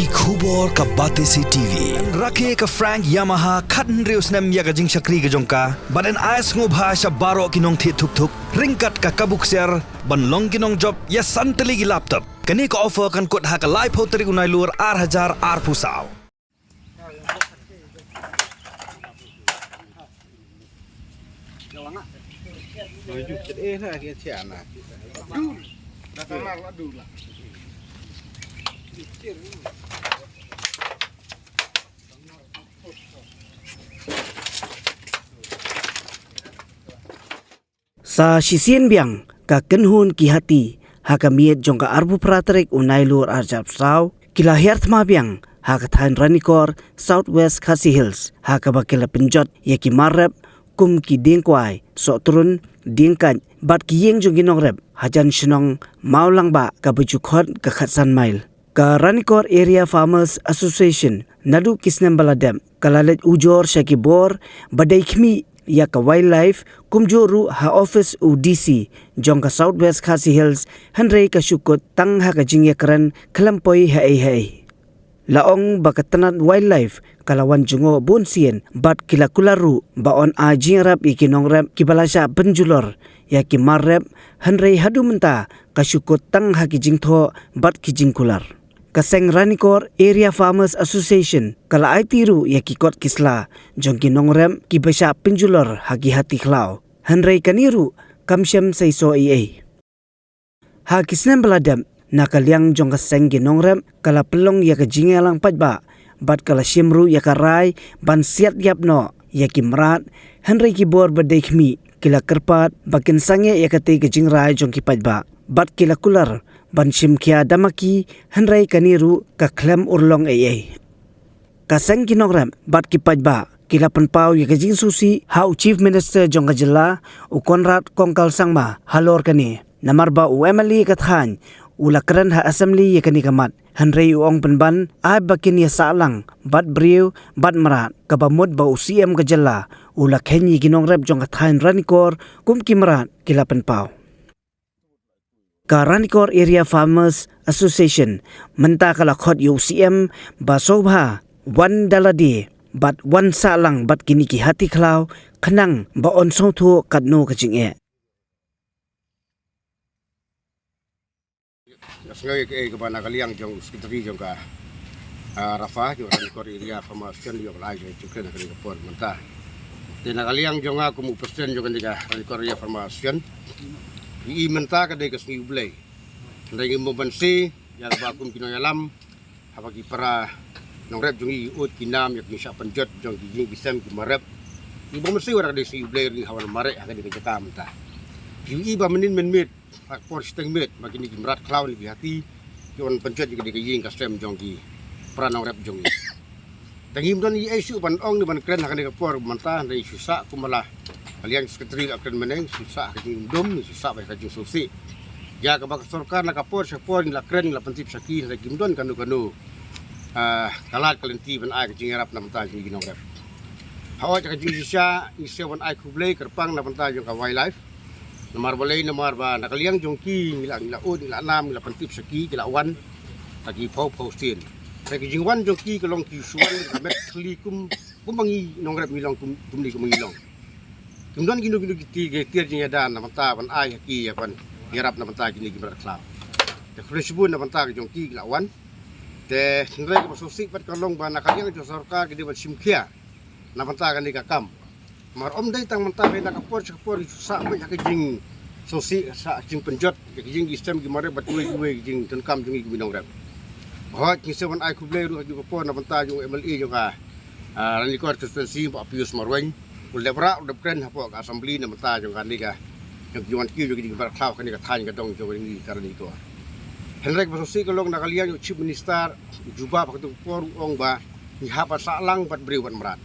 ki khubor ka bate si TV rakhe ka Frank Yamaha khatn reus nem ya ga jing shakri ga jongka baden ais ngo bha sha baro kinong thi thuk thuk ringkat ka kabuk ser ban long kinong job ya santali gi laptop kani ka offer kan kot ha ka live hoteri unai lur 8000 ar pusau Sa sisien biang ka kenhun ki hati ha ka miet jong ka arbu pratrek unai lur arjap sau kila herthma biang ha ka thain ranikor Southwest Khasi Hills ha ka bakila penjot ya ki marrep kum ki dingkwai so turun dingkan bat ki yeng jong ginong rep hajan shnong maulang ba ka bujukhot ka khatsan mail ka Ranikor Area Farmers Association nadu kisnem baladem kalalet ujor shakibor badai khmi ya ka wildlife kumjoru ha office UDC jong ka Southwest Khasi Hills hanrei ka shukot tang ha ka jingya kran khalampoi hai laong bakatanat wildlife kalawan jungo bunsien bat kilakularu baon a jingrap ikinongrap kibalasha penjulor ya ki marrep hanrei hadu menta ka shukot tang ha ki jingtho bat ki jingkular Kaseng Ranikor Area Farmers Association kala ai tiru ya ki kot kisla jong ki nongrem ki basha penjulor hagi hati khlau hanrei kaniru kamshem saiso ha kisnem baladam nakaliang jong kaseng ki nongrem kala pelong ya ka jingelang pajba bat kala shimru ya ka rai ban siat yapno ya ki mrat hanrei ki bor badekmi kila kerpat bakin sange ya ka te ka jingrai jong ki pajba bat kila kular ban shimkia damaki hanrei kaniru ka klem urlong kaseng kinogram bat ki pajba kila penpau ya ka jing susi hau chief minister jong ka jilla u Konrad Kongkal Sangma halor kani namarba u emali ka than ulakran ha assembly ya kani kamat hanrei uong penban ai bakin ya salang bat briu bat marat ka bamut ba UCM ka jilla ulakhenyi kinongrep jong ka than Ranikor kum kimrat kila penpau ka Ranikor Area Farmers Association menta kala khot UCM ba sobha wan daladi bat wan salang bat kini ki hati khlau khanang ba on sothu katno ka jinge Sengaja ke bana kaliang jong sekretari jong ka Rafa jong Ranikor Area Farmers jong lai jong cukren ka ni por menta de kaliang jong aku mu persen jong ka Ranikor Area Farmers i menta ka de ka sni ublay ndai mo bansi ya ba kum kino yalam haba ki para nong rep jong i ut kinam yak ni sha panjot jong ki jing bisam ki marep i bo mesti wara de sni ublay ri hawan mare ha de ka jaka menta i ba menin menmit ak por steng mit makini ki mrat klaw ni hati yon panjot ki de ka jing ka sem jong ki para nong rep jong i tangim don i isu ban ong ni ban kren ha ka por menta ndai susa kumala kalian sekretari akan meneng susah kajing dom susah baik kajing susi ya kabak sorkar la kapor sapor la kren la pentip saki la gimdon kanu kalat kalenti ban ai kajing arap na menta jing ginong rep hawa kajing sisa ise ban ai kublei kerpang na menta jong ka wildlife namar boleh namar ba nakaliang jongki ngila ud ngila nam ngila pentip saki ngila wan lagi pau sin kajing wan jongki kalong ki suan met klikum kumbangi nong rep milong kumli kumilong kemudian gino tiga tirnya dan namanta ban ai ki ya ban yarap namanta gini gimra klau te khrisbun namanta jong ki lawan te nrei ko sosik pat kalong ban nakaliang jo sarkar ki ban simkhia namanta kan ni kakam mar om dai tang manta na kapor sa ba ka jing sosik sa jing penjot ki jing sistem gimare bat we jing tenkam jing binong rap bahwa kisah ban ai kublei ru ju kapor namanta jong MLE jo ka Ranikor konstituensi Pak Pius Marweng ulebra ulebren hapo assembly na mata jong kan ka jong yuan ki jong di bar khaw kan ka than ka dong jong ni karani ko henrek basosi kalong nakalian chief minister juba pak tu por ong ba ni hapa salang bat briwan merat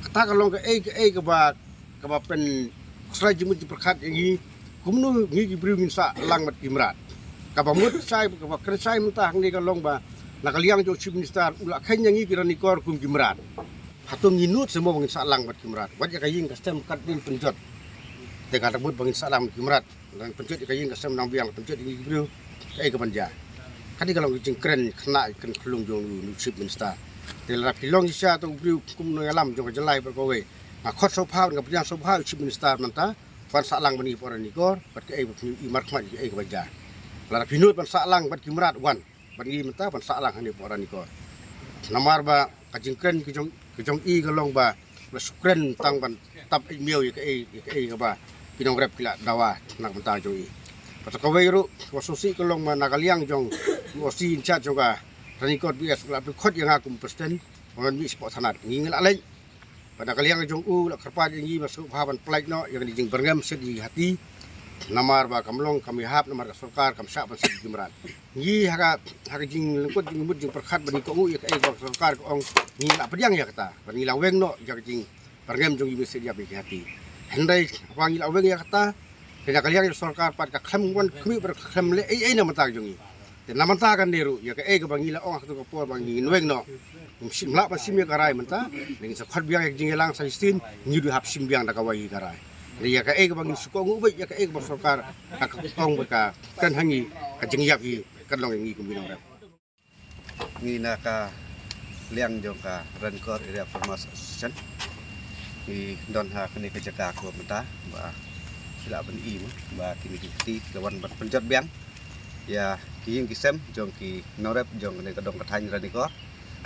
kata kalong ka ba pen srai jimu di perkhat ini kumnu ngi ki briwin sa lang bat kimrat ka ba mut sai ka ba kresai menta ni kalong ba nakalian jong chief minister ula khanya ngi kirani kor kum kimrat hatung nginut semua bangin salang bat kimrat wajah kaying kastem katin penjot teka rebut bangin salang kimrat dan penjot kaying kastem nang biang penjot ini bro kai ke panja kan kalau jing keren kena kan kelung jong chief minister telah pilong isya tu beri kum no alam jong jelai berkowe khot sophau ngap yang sophau chief minister manta pan salang bani poran nikor pat ke imar khmat ke baja lara pinut pan salang pat kimrat wan bani menta pan salang hani poran nikor namar ba kajing keren ke jong i galong ba sukren tang ban tap miau ke ba pinong rep kila dawa nak menta jong i pat kowe ru wasusi kelong managaliang jong wasi inchat juga ranikot bias la khot yang aku presiden ngan mi sport sanat ngingel aleng pada kaliang jong la kerpa jingi masuk pahaban plek no yang dijing berngam sedih hati namar ba kamlong kami hap namar sarkar kam syak pan sedih jimrat ngi haka jing lengkot jing mut jing perkhat bani ko ngu ya sarkar ko ong ngi la pediang ya kata bani la weng no jak jing berngam jong mi sedih hati hendai wangi la weng ya kata pada kaliang sarkar pat ka khlem wan khmi ber khlem le ai na mata jongi te namanta kan deru ya ke ke bangi la ong tu ko por bangi nweng no sim la pa sim ya karai menta ning sa khat biang ek jingelang sa istin ni du hap sim biang da kawai karai ya ke bangi suko ngu be ya ke sarkar ka ong ka kan hangi ka jingyap hi kan long ngi kum binong rep ni na ka liang jong ka rankor area farmers association ni don ha kini ke jaka ko menta ba sila ban i ba kini ti lawan ban penjat biang ya ki kisem jong ki norep jong ne kadong kathany ranikor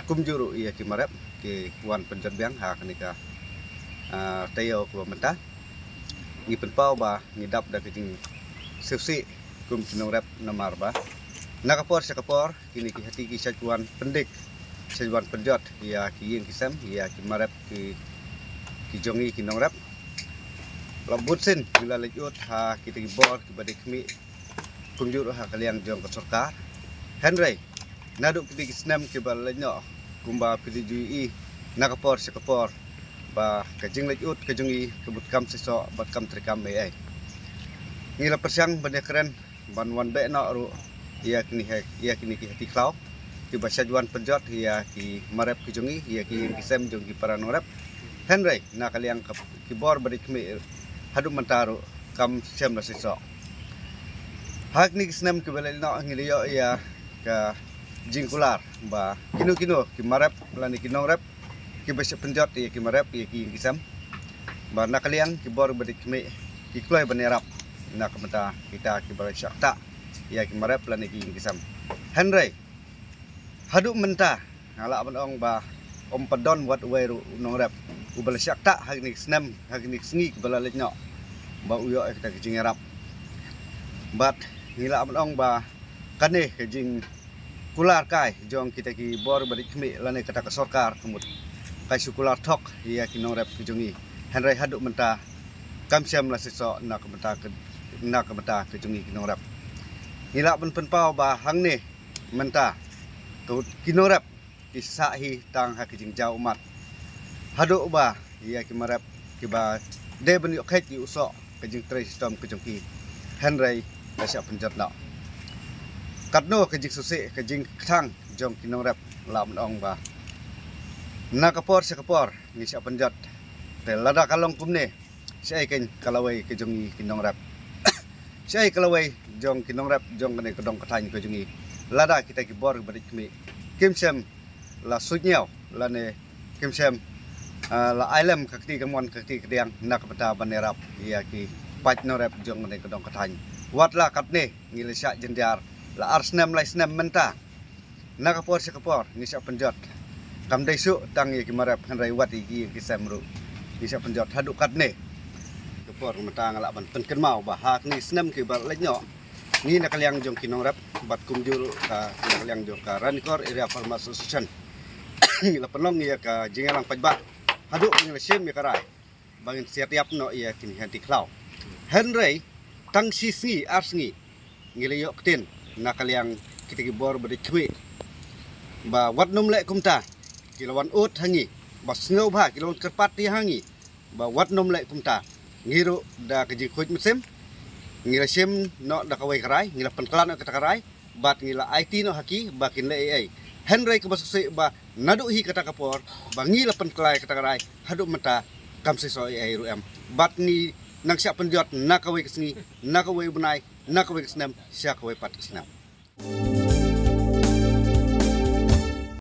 kum juru ya ki marep ki wan penjat biang ha kini ka tayo ko menta ni penpau ba ni dap da kijing sifsi kum norep namar ba nakapor sakapor kini ki hati ki sajuan pendik sajuan penjat ya ki kisem ya ki marep ki jongi ki norep lambut sin bila lejut ha kita gibor kibade kami kumjur ha kaliang jong sarkar Henry naduk kiti kisnam kibal lenyo kumba pidi jui nakapor sakapor ba kajing lejut kajungi kebut kam siso bat kam trikam ai ngila persiang bande keren ban wan be no ru ia kini ki hati klau ki basajuan penjot ia ki marep kajungi ia ki kisem jong ki paranorep Henry na kaliang kibor bade kami hadu mentaru kam sem la siso hak ni kisnam ke belal no ngiliyo ya ka jingkular ba kinu ki marep lani kinong rep ki bese penjot ya ki marep ya ki kisam ba nakaliang ki bor bedik me ki kloy banerap nak menta kita ki bar syakta ya ki marep lani ki kisam Henry hadu menta ngala banong ba om padon wat weru nong rep ubal syakta hak ni kisnam hak ni sngi bala lejno ba uyo kita kijing erap bat ngila among ba kane kijing kular kai jong kita ki bor balik kemi lane kata ke sarkar kemut kai sukular tok ya kinong rep kijongi Henry haduk menta kam siam la siso nak menta kijongi kinong rep ngila penpau ba hang ne menta tu kinong rep kisah hi tang ha kijing jau umat haduk ba ya kimarep kiba de ben yok het yu so kajing tre sistem kajing ki Henry asya penjat na katno kajing susi kajing thang jong kinong rep lam ong ba nakapor sakapor ni sya penjat te lada kalong kumne sai ken kalawai kajing kinong rep sai kalawai jong kinong rep jong kene kedong kathany kajing lada kita ki bor badik mi kimsem la sunyau lane kimsem la ailem kakti kamon kakti kediang nak bata banerap ya ki pat no rep jong ne kedong kathany wat la katne ngilesya jendiar la arsnem la snem menta nakapor sakapor ni sya penjot kam daisu tang ya ki marap Henry wat iki ki samru ni sya penjot haduk katne kapor menta ngala ban penken mau ba hak ni snem ki bar lenyo ni nakaliang jong kinong rep bat kumjur ka nakaliang jong ka ranikor area farmers association ngila penong ya ka jingelang pajba haduk ngila sim ya karai bangin siap no ya kini hanti klau Henry tang sisngi arsngi ngila yok tin nakaliang kita gibor bade kwe ba wat nom le kumta kilawan ut hangi ba sngo ba kilawan kerpat ti hangi ba wat nom le kumta ngiru da kaji khoj mesim ngila sim no da kawai karai ngila penklan kata karai bat ngila IT no haki bakin le ai Henry kebasuse ba nadu hi kata kapor ba ngila penklai kata karai hadu mata kam seso ai ru em bat ni nang siap penjot nakawai kesni nakawai bunai nakawai kesnam siakawai pat kesnam